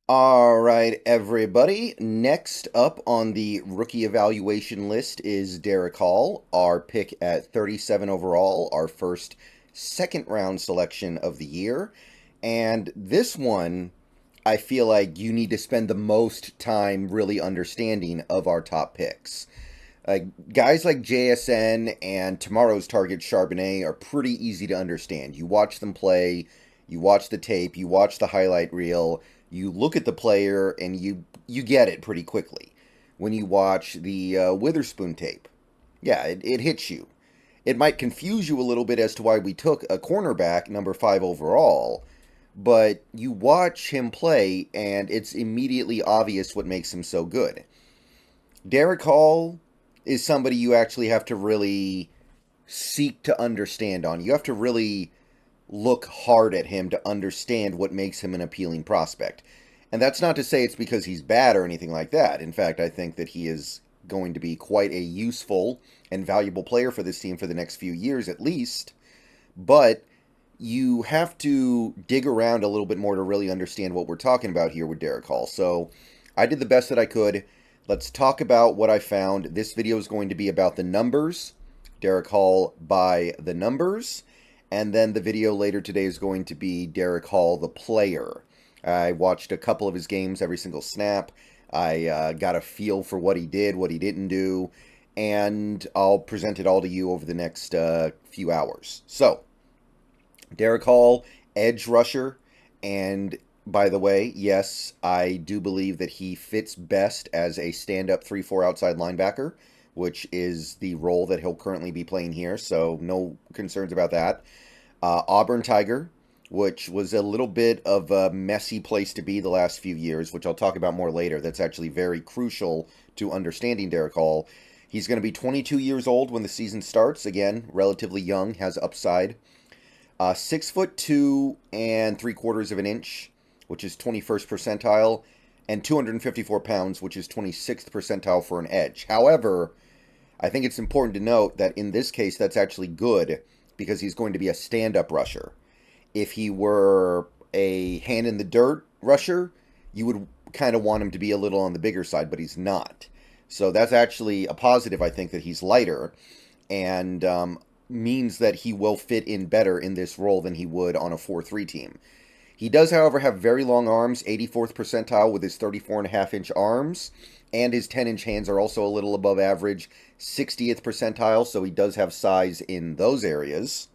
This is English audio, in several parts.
All right, everybody. Next up on the rookie evaluation list is Derick Hall, our pick at 37 overall, our first second round selection of the year. And this one, I feel like you need to spend the most time really understanding of our top picks. Guys like JSN and tomorrow's target Charbonnet are pretty easy to understand. You watch them play, you watch the tape, you watch the highlight reel, you look at the player, and you get it pretty quickly. When you watch the Witherspoon tape, yeah, it hits you. It might confuse you a little bit as to why we took a cornerback, number 5 overall, but you watch him play, and it's immediately obvious what makes him so good. Derick Hall is somebody you actually have to really seek to understand on. You have to really look hard at him to understand what makes him an appealing prospect. And that's not to say it's because he's bad or anything like that. In fact, I think that he is going to be quite a useful and valuable player for this team for the next few years at least. But you have to dig around a little bit more to really understand what we're talking about here with Derick Hall. So I did the best that I could. Let's talk about what I found. This video is going to be about the numbers, Derick Hall by the numbers, and then the video later today is going to be Derick Hall, the player. I watched a couple of his games, every single snap. I got a feel for what he did, what he didn't do, and I'll present it all to you over the next few hours. So, Derick Hall, edge rusher, and by the way, yes, I do believe that he fits best as a stand-up 3-4 outside linebacker, which is the role that he'll currently be playing here, so no concerns about that. Auburn Tiger, which was a little bit of a messy place to be the last few years, which I'll talk about more later. That's actually very crucial to understanding Derick Hall. He's going to be 22 years old when the season starts. Again, relatively young, has upside. 6'2" and 3/4 of an inch, which is 21st percentile, and 254 pounds, which is 26th percentile for an edge. However, I think it's important to note that in this case, that's actually good because he's going to be a stand-up rusher. If he were a hand-in-the-dirt rusher, you would kind of want him to be a little on the bigger side, but he's not. So that's actually a positive, I think, that he's lighter, and means that he will fit in better in this role than he would on a 4-3 team. He does, however, have very long arms, 84th percentile with his 34.5-inch arms, and his 10-inch hands are also a little above average, 60th percentile, so he does have size in those areas.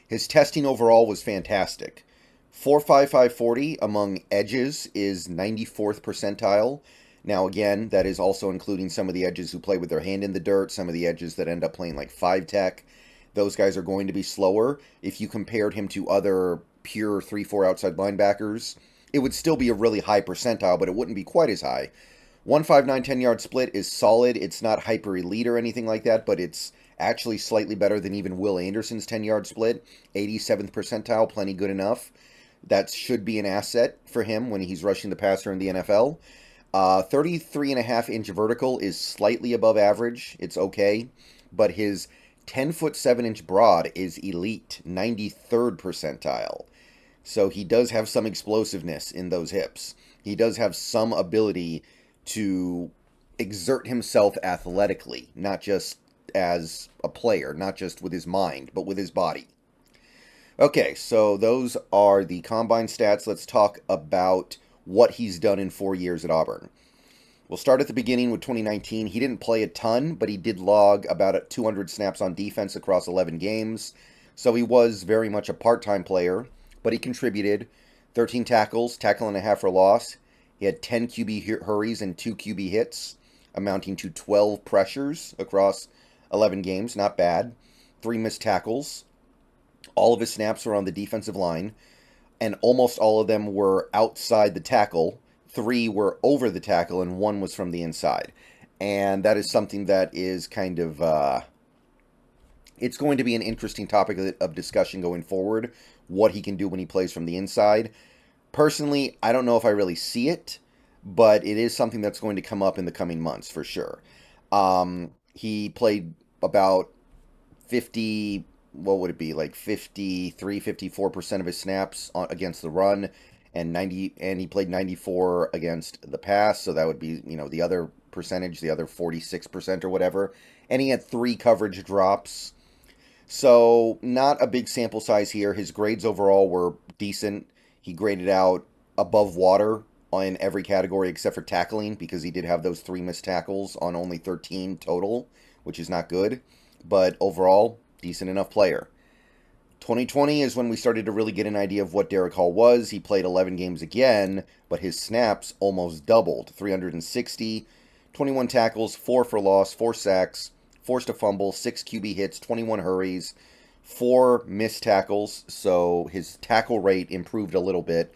His testing overall was fantastic. 4.55 among edges is 94th percentile. Now, again, that is also including some of the edges who play with their hand in the dirt, some of the edges that end up playing like 5-tech. Those guys are going to be slower. If you compared him to other pure 3-4 outside linebackers, it would still be a really high percentile, but it wouldn't be quite as high. 1.59 10-yard split is solid. It's not hyper elite or anything like that, but it's actually slightly better than even Will Anderson's 10-yard split. 87th percentile, plenty good enough. That should be an asset for him when he's rushing the passer in the NFL. 33.5-inch vertical is slightly above average. It's okay. But his 10-foot 7-inch broad is elite, 93rd percentile. So he does have some explosiveness in those hips. He does have some ability to exert himself athletically, not just as a player, not just with his mind, but with his body. Okay, so those are the combine stats. Let's talk about what he's done in 4 years at Auburn. We'll start at the beginning with 2019. He didn't play a ton, but he did log about 200 snaps on defense across 11 games. So he was very much a part-time player, but he contributed. 13 tackles, tackle and a half for loss. He had 10 QB hurries and 2 QB hits, amounting to 12 pressures across 11 games. Not bad. 3 missed tackles. All of his snaps were on the defensive line, and almost all of them were outside the tackle. 3 were over the tackle, and 1 was from the inside. And that is something that is kind of, it's going to be an interesting topic of discussion going forward, what he can do when he plays from the inside. Personally, I don't know if I really see it, but it is something that's going to come up in the coming months for sure. He played about 50, what would it be, like 53, 54% of his snaps against the run, and he played 94 against the pass, so that would be, the other percentage, the other 46% or whatever. And he had 3 coverage drops. So, not a big sample size here. His grades overall were decent. He graded out above water in every category except for tackling, because he did have those 3 missed tackles on only 13 total, which is not good. But overall, decent enough player. 2020 is when we started to really get an idea of what Derick Hall was. He played 11 games again, but his snaps almost doubled. 360, 21 tackles, 4 for loss, 4 sacks, forced a fumble, 6 QB hits, 21 hurries, 4 missed tackles, so his tackle rate improved a little bit.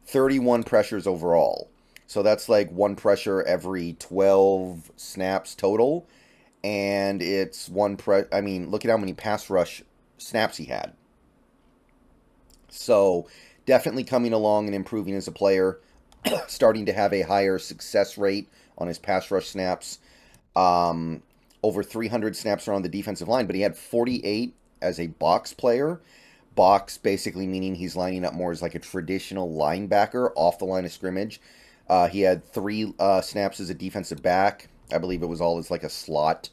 31 pressures overall. So that's like 1 pressure every 12 snaps total. And it's look at how many pass rush snaps he had. So definitely coming along and improving as a player. Starting to have a higher success rate on his pass rush snaps. Over 300 snaps around the defensive line, but he had 48 as a box player. Box basically meaning he's lining up more as like a traditional linebacker off the line of scrimmage. He had 3 snaps as a defensive back. I believe it was all as like a slot,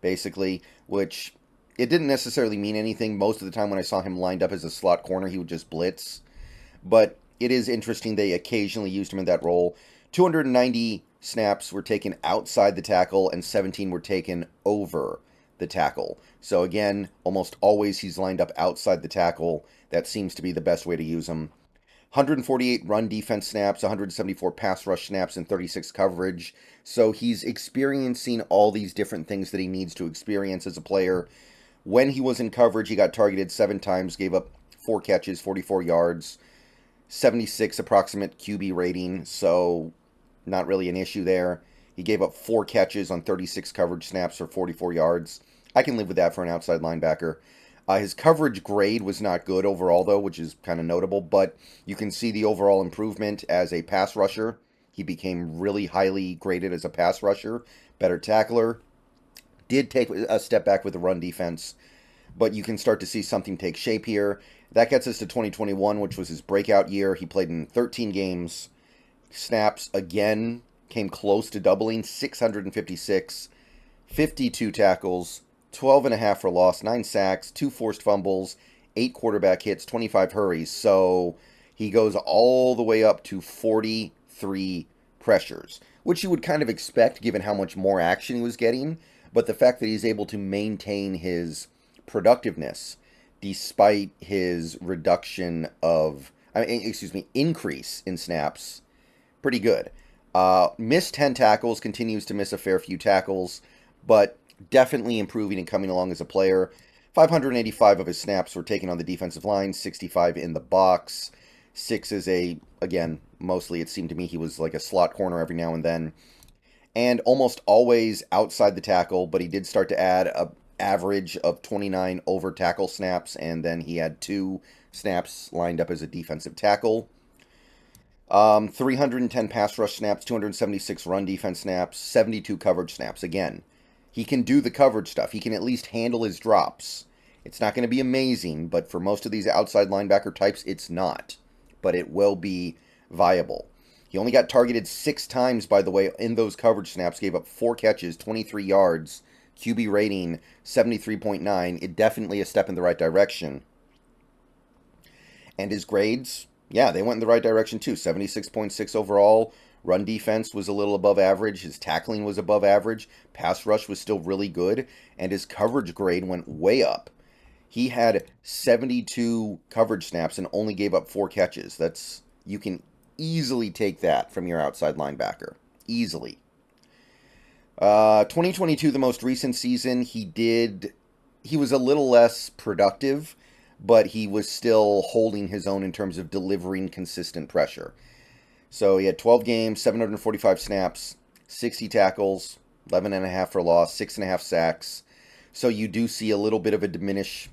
basically, which it didn't necessarily mean anything. Most of the time when I saw him lined up as a slot corner, he would just blitz. But it is interesting they occasionally used him in that role. 290 snaps were taken outside the tackle and 17 were taken over the tackle. So again, almost always he's lined up outside the tackle. That seems to be the best way to use him. 148 run defense snaps, 174 pass rush snaps, and 36 coverage. So he's experiencing all these different things that he needs to experience as a player. When he was in coverage, he got targeted 7 times, gave up 4 catches, 44 yards, 76 approximate QB rating, so not really an issue there. He gave up 4 catches on 36 coverage snaps for 44 yards. I can live with that for an outside linebacker. His coverage grade was not good overall, though, which is kind of notable, but you can see the overall improvement as a pass rusher. He became really highly graded as a pass rusher, better tackler. Did take a step back with the run defense, but you can start to see something take shape here. That gets us to 2021, which was his breakout year. He played in 13 games. Snaps, again, came close to doubling, 656, 52 tackles, 12.5 for loss, 9 sacks, 2 forced fumbles, 8 quarterback hits, 25 hurries. So he goes all the way up to 43 pressures, which you would kind of expect given how much more action he was getting. But the fact that he's able to maintain his productiveness despite his increase in snaps, pretty good. Missed 10 tackles, continues to miss a fair few tackles, but definitely improving and coming along as a player. 585 of his snaps were taken on the defensive line, 65 in the box. 6 is again, mostly it seemed to me he was like a slot corner every now and then. And almost always outside the tackle, but he did start to add an average of 29 over tackle snaps, and then he had 2 snaps lined up as a defensive tackle. 310 pass rush snaps, 276 run defense snaps, 72 coverage snaps. Again, he can do the coverage stuff. He can at least handle his drops. It's not going to be amazing, but for most of these outside linebacker types, it's not. But it will be viable. He only got targeted 6 times, by the way, in those coverage snaps, gave up 4 catches, 23 yards, QB rating 73.9. It definitely a step in the right direction. And his grades, yeah, they went in the right direction too. 76.6 overall. Run defense was a little above average. His tackling was above average. Pass rush was still really good. And his coverage grade went way up. He had 72 coverage snaps and only gave up 4 catches. You can easily take that from your outside linebacker. Easily. 2022, the most recent season, he was a little less productive, but he was still holding his own in terms of delivering consistent pressure. So he had 12 games, 745 snaps, 60 tackles, 11.5 for loss, 6.5 sacks. So you do see a little bit of a diminished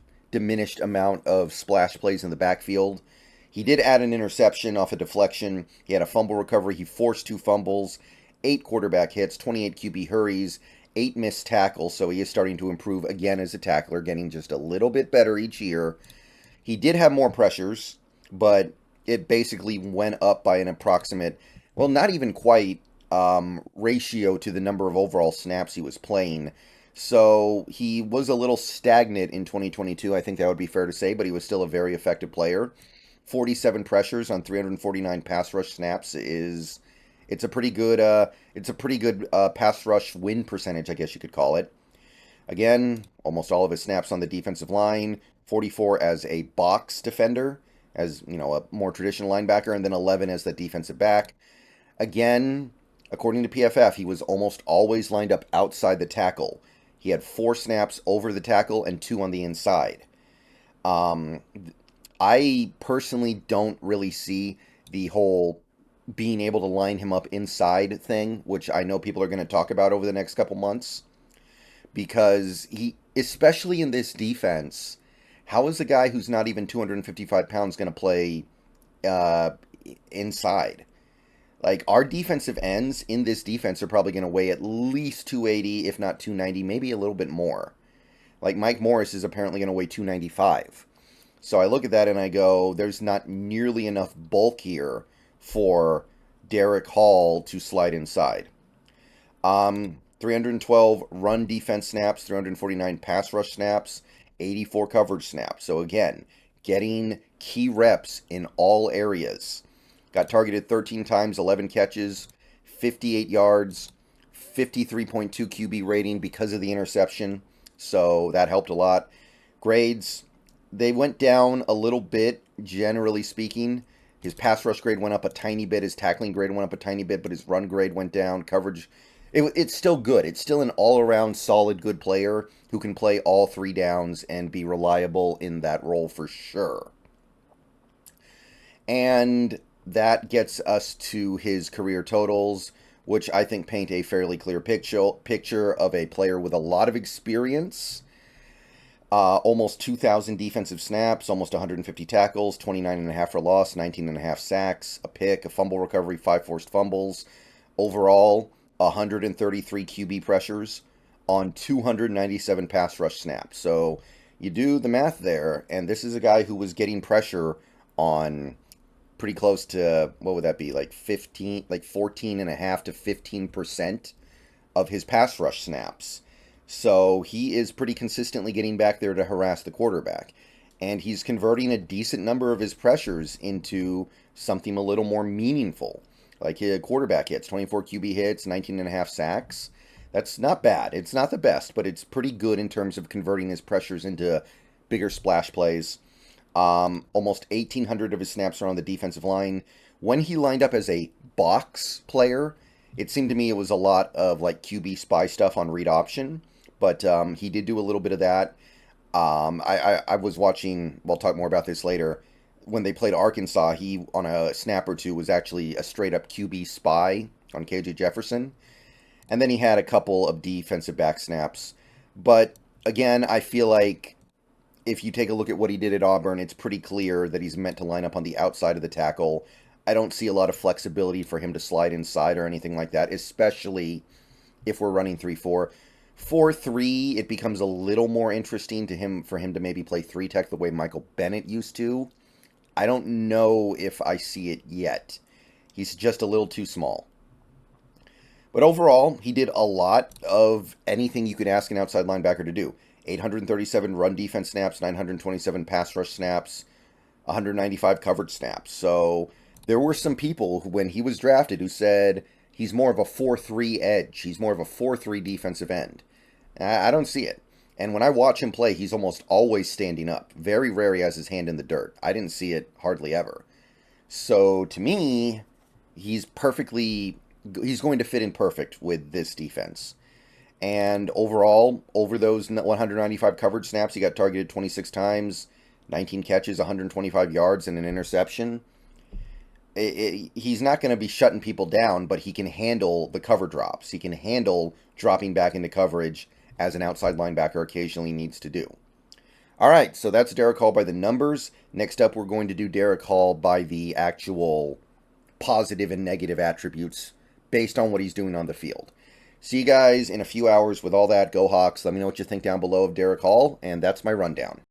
amount of splash plays in the backfield. He did add an interception off a deflection. He had a fumble recovery. He forced 2 fumbles, 8 quarterback hits, 28 QB hurries, 8 missed tackles. So he is starting to improve again as a tackler, getting just a little bit better each year. He did have more pressures, but it basically went up by an approximate, well, not even quite, ratio to the number of overall snaps he was playing. So he was a little stagnant in 2022. I think that would be fair to say, but he was still a very effective player. 47 pressures on 349 pass rush snaps is it's a pretty good pass rush win percentage, I guess you could call it. Again, almost all of his snaps on the defensive line, 44 as a box defender, as you know, a more traditional linebacker, and then 11 as the defensive back. Again, according to PFF, he was almost always lined up outside the tackle. He had 4 snaps over the tackle and 2 on the inside. I personally don't really see the whole being able to line him up inside thing, which I know people are going to talk about over the next couple months, because he, especially in this defense, how is a guy who's not even 255 pounds going to play inside? Like, our defensive ends in this defense are probably going to weigh at least 280, if not 290, maybe a little bit more. Like, Mike Morris is apparently going to weigh 295. So I look at that and I go, there's not nearly enough bulk here for Derick Hall to slide inside. 312 run defense snaps, 349 pass rush snaps, 84 coverage snaps. So again, getting key reps in all areas. Got targeted 13 times, 11 catches, 58 yards, 53.2 QB rating because of the interception. So that helped a lot. Grades, they went down a little bit, generally speaking. His pass rush grade went up a tiny bit. His tackling grade went up a tiny bit, but his run grade went down. Coverage, it's still good. It's still an all-around solid good player who can play all 3 downs and be reliable in that role for sure. And that gets us to his career totals, which I think paint a fairly clear picture of a player with a lot of experience. Almost 2,000 defensive snaps, almost 150 tackles, 29.5 for loss, 19.5 sacks, a pick, a fumble recovery, 5 forced fumbles. Overall, 133 QB pressures on 297 pass rush snaps. So you do the math there, and this is a guy who was getting pressure on pretty close to, what would that be, like 14.5 to 15% of his pass rush snaps. So he is pretty consistently getting back there to harass the quarterback. And he's converting a decent number of his pressures into something a little more meaningful. Like a quarterback hits, 24 QB hits, 19.5 sacks. That's not bad. It's not the best, but it's pretty good in terms of converting his pressures into bigger splash plays. Almost 1,800 of his snaps are on the defensive line. When he lined up as a box player, it seemed to me it was a lot of like QB spy stuff on read option. But he did do a little bit of that. I was watching, we'll talk more about this later, when they played Arkansas, he, on a snap or two, was actually a straight-up QB spy on KJ Jefferson. And then he had a couple of defensive back snaps. But, again, I feel like if you take a look at what he did at Auburn, it's pretty clear that he's meant to line up on the outside of the tackle. I don't see a lot of flexibility for him to slide inside or anything like that, especially if we're running 3-4. 4-3, it becomes a little more interesting for him to maybe play 3-tech the way Michael Bennett used to. I don't know if I see it yet. He's just a little too small. But overall, he did a lot of anything you could ask an outside linebacker to do. 837 run defense snaps, 927 pass rush snaps, 195 coverage snaps. So there were some people who, when he was drafted, who said he's more of a 4-3 edge. He's more of a 4-3 defensive end. I don't see it. And when I watch him play, he's almost always standing up. Very rare he has his hand in the dirt. I didn't see it hardly ever. So to me, he's going to fit in perfect with this defense. And overall, over those 195 coverage snaps, he got targeted 26 times, 19 catches, 125 yards, and an interception. He's not going to be shutting people down, but he can handle the cover drops. He can handle dropping back into coverage as an outside linebacker occasionally needs to do. All right, so that's Derick Hall by the numbers. Next up, we're going to do Derick Hall by the actual positive and negative attributes based on what he's doing on the field. See you guys in a few hours with all that. Go Hawks. Let me know what you think down below of Derick Hall, and that's my rundown.